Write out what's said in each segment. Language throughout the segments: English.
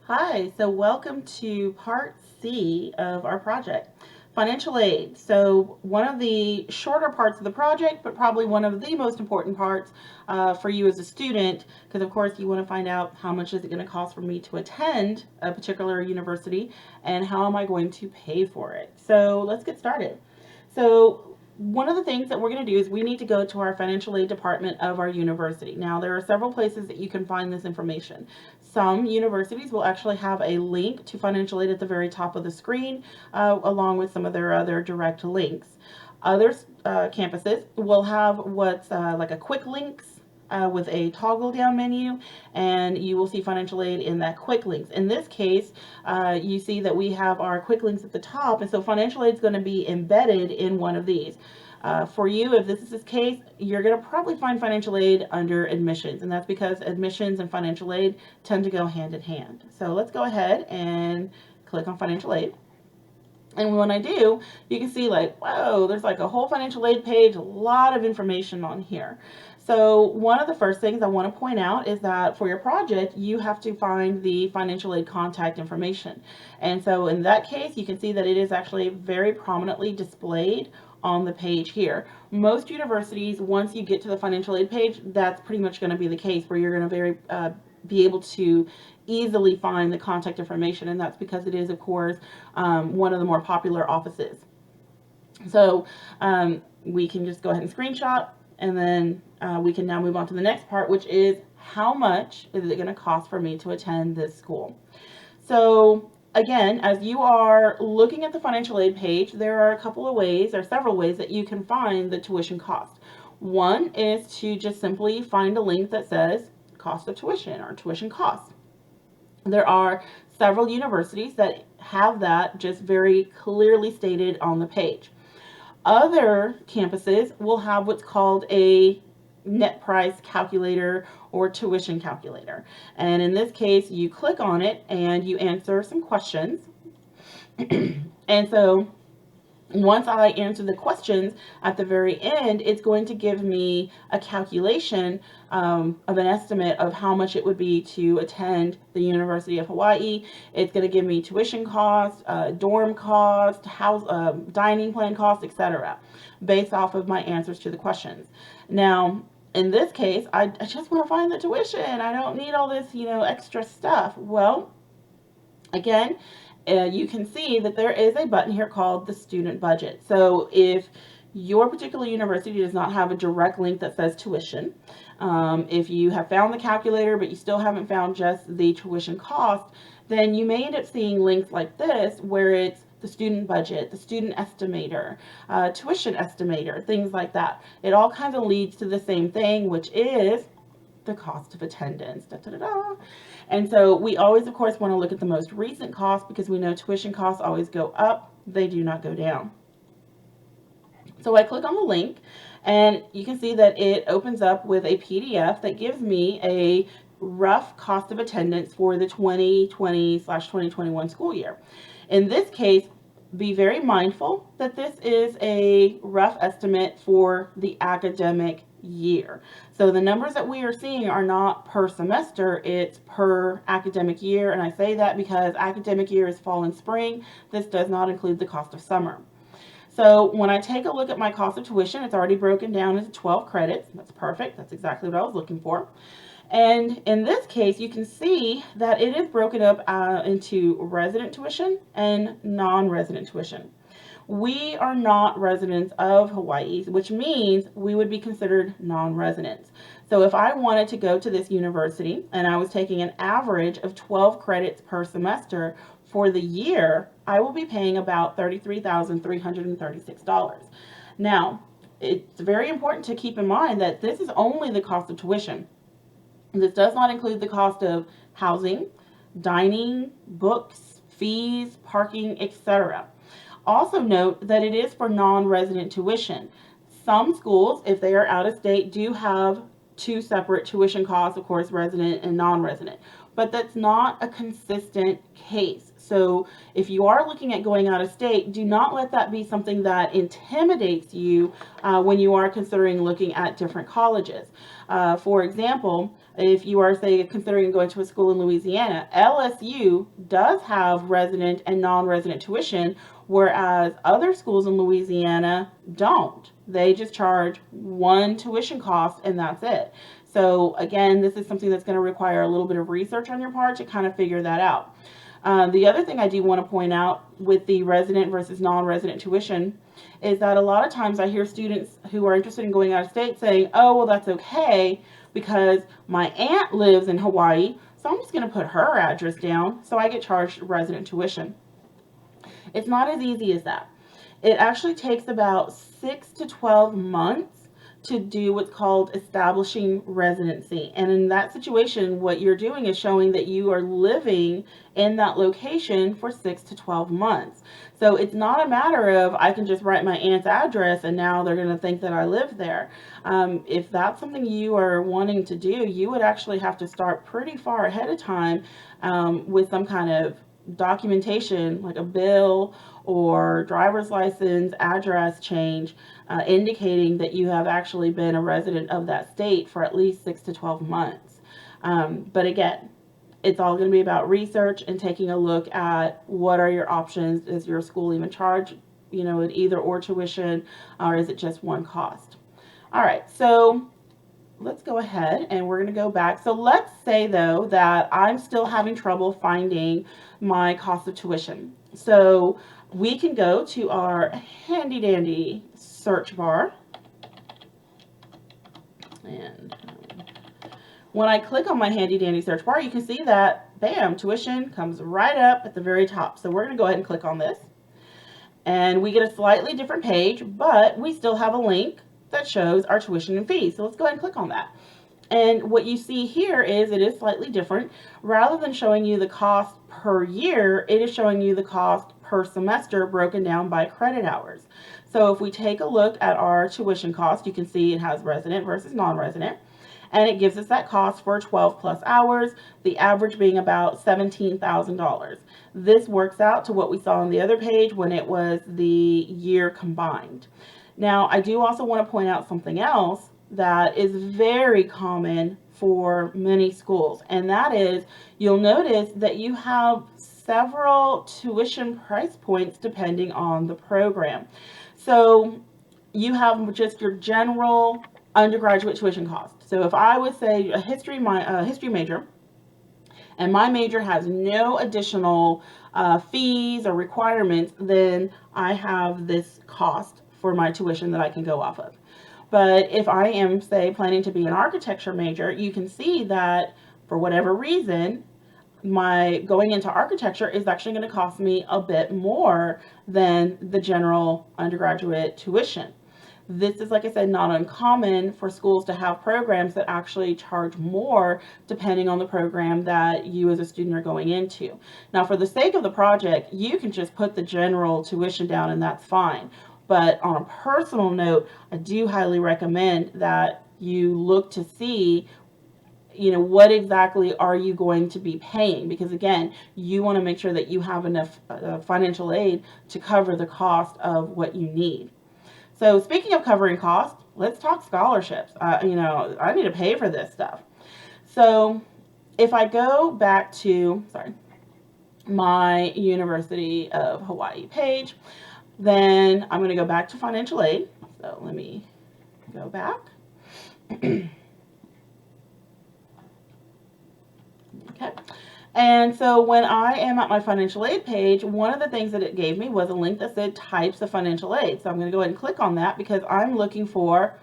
Hi, so welcome to part C of our project, financial aid. So one of the shorter parts of the project, but probably one of the most important parts for you as a student, because of course you want to find out how much is it going to cost for me to attend a particular university and how am I going to pay for it. So let's get started. So one of the things that we're going to do is we need to go to our financial aid department of our university. Now, there are several places that you can find this information. Some universities will actually have a link to financial aid at the very top of the screen, along with some of their other direct links. Other campuses will have what's like a quick links with a toggle down menu, and you will see financial aid in that quick links. In this case, you see that we have our quick links at the top, and so financial aid is going to be embedded in one of these. For you, if this is the case, you're going to probably find financial aid under admissions, and that's because admissions and financial aid tend to go hand in hand. So let's go ahead and click on financial aid. And when I do, you can see like, whoa, there's like a whole financial aid page, a lot of information on here. So one of the first things I want to point out is that for your project, you have to find the financial aid contact information. And so in that case, you can see that it is actually very prominently displayed on the page here. Most universities, once you get to the financial aid page, that's pretty much going to be the case where you're going to be able to easily find the contact information, and that's because it is, of course, one of the more popular offices. So we can just go ahead and screenshot, and then we can now move on to the next part, which is how much is it going to cost for me to attend this school. So again, as you are looking at the financial aid page, there are a couple of ways, or several ways that you can find the tuition cost. One is to just simply find a link that says cost of tuition or tuition cost. There are several universities that have that just very clearly stated on the page. Other campuses will have what's called a net price calculator or tuition calculator. And in this case, you click on it and you answer some questions. And so once I answer the questions at the very end, it's going to give me a calculation of an estimate of how much it would be to attend the University of Hawaii. It's going to give me tuition cost, dorm cost, house, dining plan cost, etc., based off of my answers to the questions. Now, in this case, I just want to find the tuition. I don't need all this, extra stuff. Well, again, you can see that there is a button here called the student budget. So if your particular university does not have a direct link that says tuition, if you have found the calculator but you still haven't found just the tuition cost, then you may end up seeing links like this where it's the student budget, the student estimator, tuition estimator, things like that. It all kind of leads to the same thing, which is the cost of attendance. Da, da, da, da. And so we always, of course, want to look at the most recent cost because we know tuition costs always go up, they do not go down. So I click on the link and you can see that it opens up with a PDF that gives me a rough cost of attendance for the 2020/2021 school year. In this case, be very mindful that this is a rough estimate for the academic year. So the numbers that we are seeing are not per semester, it's per academic year. And I say that because academic year is fall and spring. This does not include the cost of summer. So when I take a look at my cost of tuition, it's already broken down into 12 credits. That's perfect. That's exactly what I was looking for. And in this case, you can see that it is broken up into resident tuition and non-resident tuition. We are not residents of Hawaii, which means we would be considered non-residents. So if I wanted to go to this university and I was taking an average of 12 credits per semester for the year, I will be paying about $33,336. Now, it's very important to keep in mind that this is only the cost of tuition. This does not include the cost of housing, dining, books, fees, parking, etc. Also note that it is for non-resident tuition. Some schools, if they are out of state, do have two separate tuition costs, of course, resident and non-resident. but that's not a consistent case. So if you are looking at going out of state, do not let that be something that intimidates you when you are considering looking at different colleges. For example, if you are, say, considering going to a school in Louisiana, LSU does have resident and non-resident tuition, whereas other schools in Louisiana don't. They just charge one tuition cost and that's it. So again, this is something that's going to require a little bit of research on your part to kind of figure that out. The other thing I do want to point out with the resident versus non-resident tuition is that a lot of times I hear students who are interested in going out of state saying, oh, well, that's okay because my aunt lives in Hawaii, so I'm just going to put her address down so I get charged resident tuition. It's not as easy as that. It actually takes about 6 to 12 months to do what's called establishing residency. And in that situation, what you're doing is showing that you are living in that location for 6 to 12 months. So it's not a matter of I can just write my aunt's address and now they're going to think that I live there. If that's something you are wanting to do, you would actually have to start pretty far ahead of time with some kind of documentation like a bill or driver's license address change indicating that you have actually been a resident of that state for at least 6 to 12 months. But again, it's all going to be about research and taking a look at what are your options. Does your school even charge, an either or tuition, or is it just one cost? All right, so let's go ahead and we're going to go back. So let's say though that I'm still having trouble finding my cost of tuition. So we can go to our handy dandy search bar, and when I click on my handy dandy search bar, you can see that bam, tuition comes right up at the very top. So we're going to go ahead and click on this and we get a slightly different page, but we still have a link that shows our tuition and fees. So let's go ahead and click on that. And what you see here is it is slightly different. Rather than showing you the cost per year, it is showing you the cost per semester broken down by credit hours. So if we take a look at our tuition cost, you can see it has resident versus non-resident. And it gives us that cost for 12 plus hours, the average being about $17,000. This works out to what we saw on the other page when it was the year combined. Now, I do also want to point out something else that is very common for many schools, and that is you'll notice that you have several tuition price points depending on the program. So you have just your general undergraduate tuition cost. So if I would say a history major, and my major has no additional fees or requirements, then I have this cost for my tuition that I can go off of. But if I am, say, planning to be an architecture major, you can see that for whatever reason, my going into architecture is actually going to cost me a bit more than the general undergraduate tuition. This is, like I said, not uncommon for schools to have programs that actually charge more depending on the program that you as a student are going into. Now, for the sake of the project, you can just put the general tuition down and that's fine. But on a personal note, I do highly recommend that you look to see, what exactly are you going to be paying? Because again, you want to make sure that you have enough financial aid to cover the cost of what you need. So speaking of covering costs, let's talk scholarships. I need to pay for this stuff. So if I go back to, my University of Hawaii page, then I'm going to go back to financial aid. So let me go back. Okay. And so when I am at my financial aid page, one of the things that it gave me was a link that said types of financial aid. So I'm going to go ahead and click on that because I'm looking for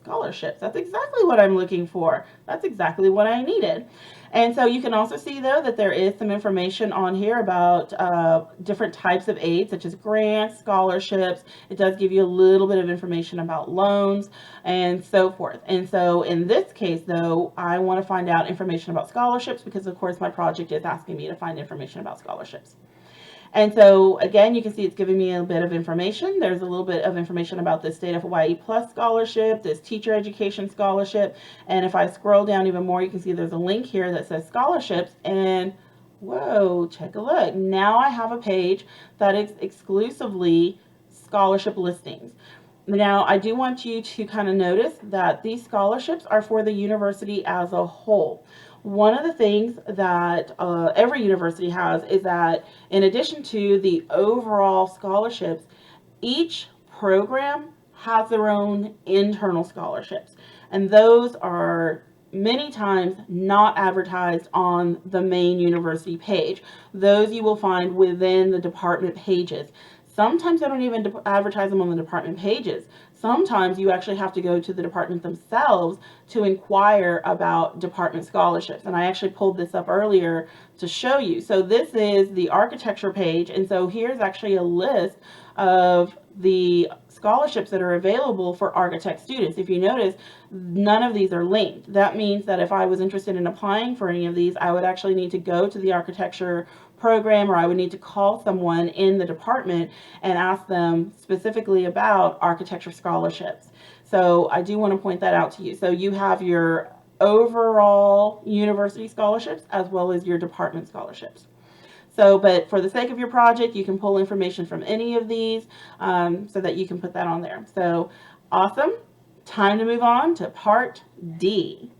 scholarships. That's exactly what I'm looking for. That's exactly what I needed. And so you can also see, though, that there is some information on here about different types of aid, such as grants, scholarships. It does give you a little bit of information about loans and so forth. And so in this case, though, I want to find out information about scholarships because, of course, my project is asking me to find information about scholarships. And so again, you can see it's giving me a bit of information. There's a little bit of information about this State of Hawaii Plus scholarship, this teacher education scholarship. And if I scroll down even more, you can see there's a link here that says scholarships. And whoa, take a look. Now I have a page that is exclusively scholarship listings. Now, I do want you to kind of notice that these scholarships are for the university as a whole. One of the things that every university has is that in addition to the overall scholarships, each program has their own internal scholarships. And those are many times not advertised on the main university page. Those you will find within the department pages. Sometimes they don't even advertise them on the department pages. Sometimes you actually have to go to the department themselves to inquire about department scholarships. And I actually pulled this up earlier to show you. So this is the architecture page. And so here's actually a list of the scholarships that are available for architect students. If you notice, none of these are linked. That means that if I was interested in applying for any of these, I would actually need to go to the architecture program, or I would need to call someone in the department and ask them specifically about architecture scholarships. So I do want to point that out to you. So you have your overall university scholarships as well as your department scholarships. So, but for the sake of your project, you can pull information from any of these so that you can put that on there. So, awesome. Time to move on to part D.